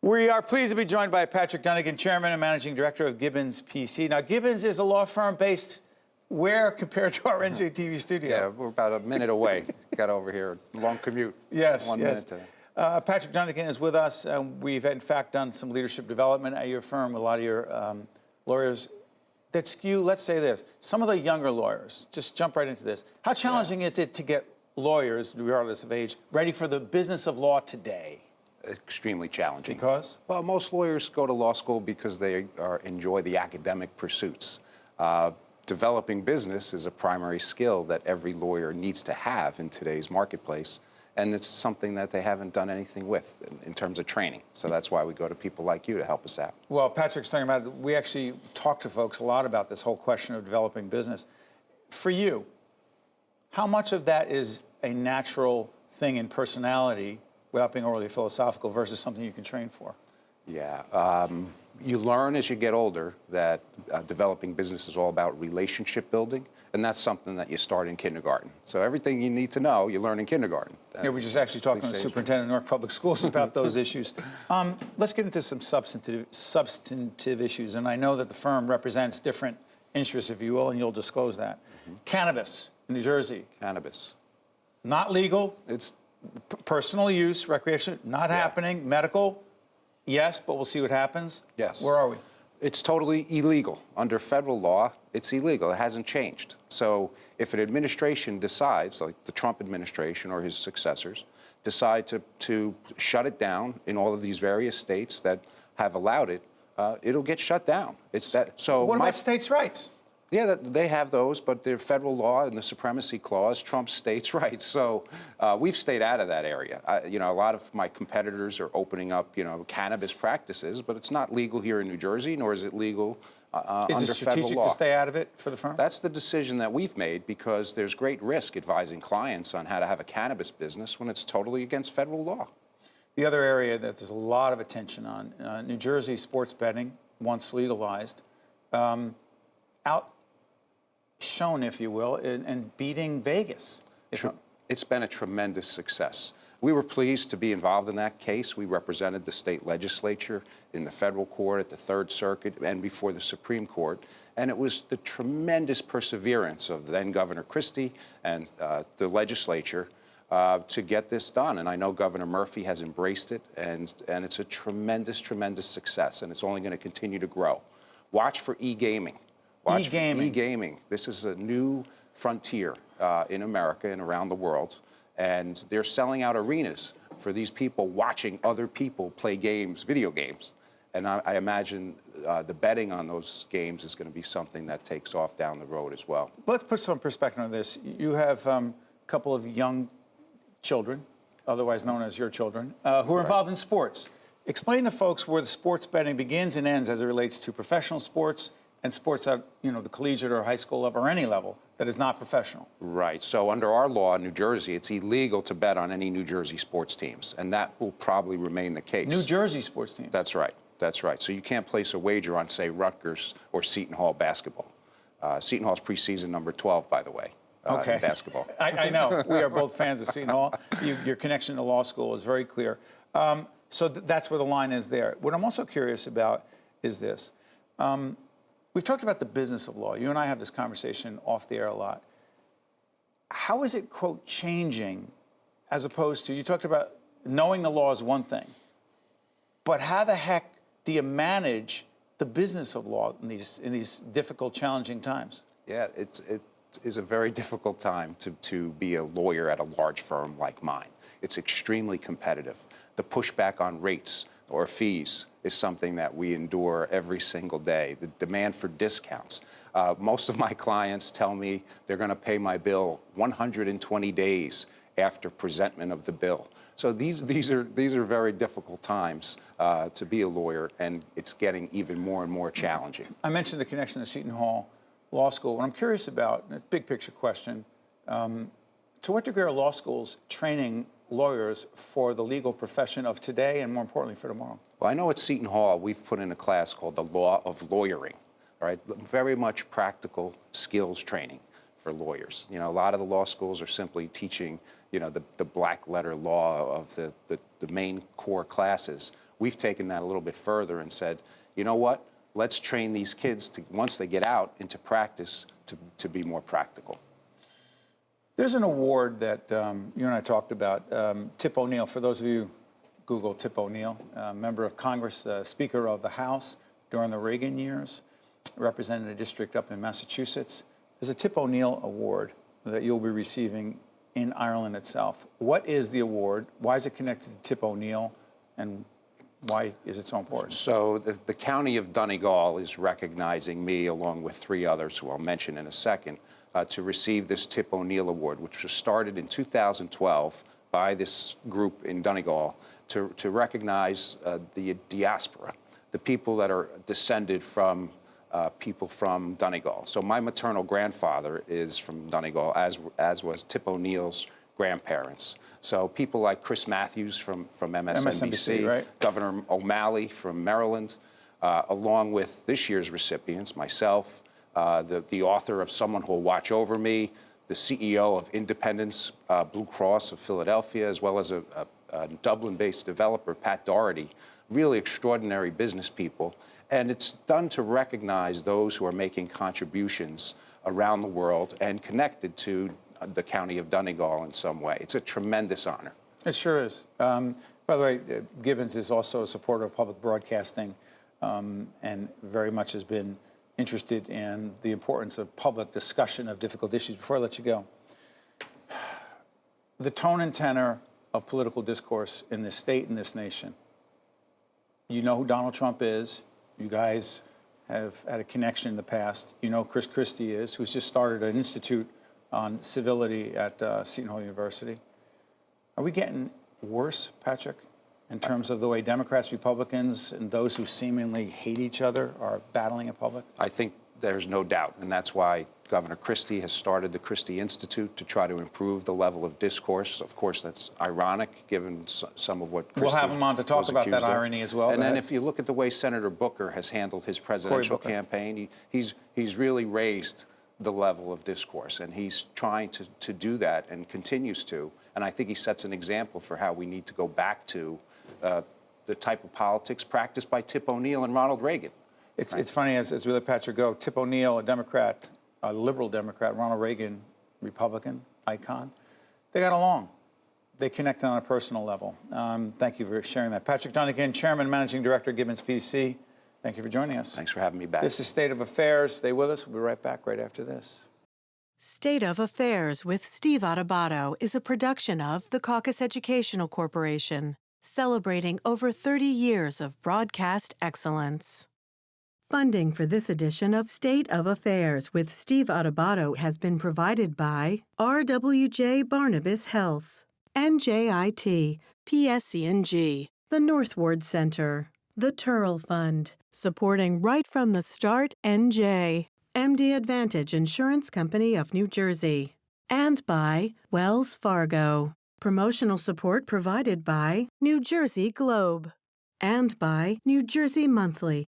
We are pleased to be joined by Patrick Dunican, Chairman and Managing Director of Gibbons P.C. Now, Gibbons is a law firm based where compared to our NJTV studio? Yeah, we're about a minute away. Got over here, long commute. Yes, One yes. minute Patrick Dunican is with us. We've, in fact, done some leadership development at your firm with a lot of your lawyers that skew, let's say this, some of the younger lawyers, just jump right into this. How challenging is it to get lawyers, regardless of age, ready for the business of law today? Extremely challenging. Because? Well, most lawyers go to law school because they enjoy the academic pursuits. Developing business is a primary skill that every lawyer needs to have in today's marketplace, and it's something that they haven't done anything with in terms of training. So that's why we go to people like you to help us out. Well, Patrick's talking about, we actually talk to folks a lot about this whole question of developing business. For you, how much of that is a natural thing in personality without being overly philosophical versus something you can train for? Yeah, you learn as you get older that developing business is all about relationship building, and that's something that you start in kindergarten. So everything you need to know, you learn in kindergarten. Yeah, we're just actually talking to the superintendent of Newark Public Schools about those issues. Let's get into some substantive issues, and I know that the firm represents different interests, if you will, and you'll disclose that. Cannabis in New Jersey. Cannabis. Not legal. It's personal use, recreation, not happening. Medical, yes, but we'll see what happens. Yes. Where are we? It's totally illegal. Under federal law, it's illegal. It hasn't changed. So if an administration decides, like the Trump administration or his successors, decide to shut it down in all of these various states that have allowed it, it'll get shut down. It's that. So what about states' rights? Yeah, they have those, but they're federal law and the supremacy clause trumps states' rights. So we've stayed out of that area. You know, a lot of my competitors are opening up, cannabis practices, but it's not legal here in New Jersey, nor is it legal under federal law. Is it strategic to stay out of it for the firm? That's the decision that we've made because there's great risk advising clients on how to have a cannabis business when it's totally against federal law. The other area that there's a lot of attention on, New Jersey sports betting, once legalized, outshone, if you will, in beating Vegas. It's been a tremendous success. We were pleased to be involved in that case. We represented the state legislature in the federal court, at the Third Circuit, and before the Supreme Court. And it was the tremendous perseverance of then Governor Christie and the legislature to get this done. And I know Governor Murphy has embraced it, and it's a tremendous, tremendous success, and it's only going to continue to grow. Watch for e-gaming. E-gaming. This is a new frontier in America and around the world, and they're selling out arenas for these people watching other people play games, video games. And I imagine the betting on those games is going to be something that takes off down the road as well. Let's put some perspective on this. You have a couple of young children, otherwise known as your children, who are involved in sports. Explain to folks where the sports betting begins and ends as it relates to professional sports and sports at, the collegiate or high school level or any level that is not professional. Right. So under our law in New Jersey, it's illegal to bet on any New Jersey sports teams, and that will probably remain the case. New Jersey sports teams? That's right. That's right. So you can't place a wager on, say, Rutgers or Seton Hall basketball. Seton Hall's preseason number 12, by the way, in basketball. I know. We are both fans of Seton Hall. Your connection to law school is very clear. So that's where the line is there. What I'm also curious about is this. We've talked about the business of law. You and I have this conversation off the air a lot. How is it, quote, changing as opposed to, you talked about knowing the law is one thing, but how the heck do you manage the business of law in these difficult, challenging times? Yeah, it is a very difficult time to be a lawyer at a large firm like mine. It's extremely competitive. The pushback on rates or fees is something that we endure every single day. The demand for discounts. Most of my clients tell me they're going to pay my bill 120 days after presentment of the bill. So these are very difficult times to be a lawyer, and it's getting even more and more challenging. I mentioned the connection to Seton Hall Law School. What I'm curious about, and it's a big picture question, to what degree are law schools training lawyers for the legal profession of today and, more importantly, for tomorrow? Well, I know at Seton Hall we've put in a class called the Law of Lawyering, all right? Very much practical skills training for lawyers. A lot of the law schools are simply teaching, the black letter law of the main core classes. we've taken that a little bit further and said, you know what? Let's train these kids to, once they get out into practice, to be more practical. There's an award that you and I talked about. Tip O'Neill, for those of you, Google Tip O'Neill, member of Congress, Speaker of the House during the Reagan years, represented a district up in Massachusetts. There's a Tip O'Neill Award that you'll be receiving in Ireland itself. What is the award? Why is it connected to Tip O'Neill? And why is it so important? So the County of Donegal is recognizing me, along with 3 others who I'll mention in a second, to receive this Tip O'Neill Award, which was started in 2012 by this group in Donegal to recognize the diaspora, the people that are descended from people from Donegal. So my maternal grandfather is from Donegal, as was Tip O'Neill's grandparents. So people like Chris Matthews from MSNBC, right? Governor O'Malley from Maryland, along with this year's recipients, myself, the author of Someone Who'll Watch Over Me, the CEO of Independence Blue Cross of Philadelphia, as well as a Dublin-based developer, Pat Doherty, really extraordinary business people. And it's done to recognize those who are making contributions around the world and connected to the County of Donegal in some way. It's a tremendous honor. It sure is. By the way, Gibbons is also a supporter of public broadcasting and very much has been interested in the importance of public discussion of difficult issues. Before I let you go, the tone and tenor of political discourse in this state and this nation. You know who Donald Trump is. You guys have had a connection in the past. You know who Chris Christie is, who's just started an institute on civility at Seton Hall University. Are we getting worse, Patrick, in terms of the way Democrats, Republicans, and those who seemingly hate each other are battling in public? I think there's no doubt, and that's why Governor Christie has started the Christie Institute to try to improve the level of discourse. Of course, that's ironic, given some of what Christie We'll have him on to talk about that irony as well. And then if you look at the way Senator Booker has handled his presidential campaign, he's really raised the level of discourse, and he's trying to do that and continues to. And I think he sets an example for how we need to go back to the type of politics practiced by Tip O'Neill and Ronald Reagan. It's funny, as we let Patrick go, Tip O'Neill, a Democrat, a liberal Democrat, Ronald Reagan, Republican icon, they got along. They connected on a personal level. Thank you for sharing that. Patrick Dunican, Chairman, Managing Director, Gibbons P.C. Thank you for joining us. Thanks for having me back. This is State of Affairs. Stay with us. We'll be right back right after this. State of Affairs with Steve Adubato is a production of the Caucus Educational Corporation, celebrating over 30 years of broadcast excellence. Funding for this edition of State of Affairs with Steve Adubato has been provided by RWJ Barnabas Health, NJIT, PSC&G, the Northward Center, the Turrell Fund, supporting Right from the Start NJ, MD Advantage Insurance Company of New Jersey, and by Wells Fargo. Promotional support provided by New Jersey Globe, and by New Jersey Monthly,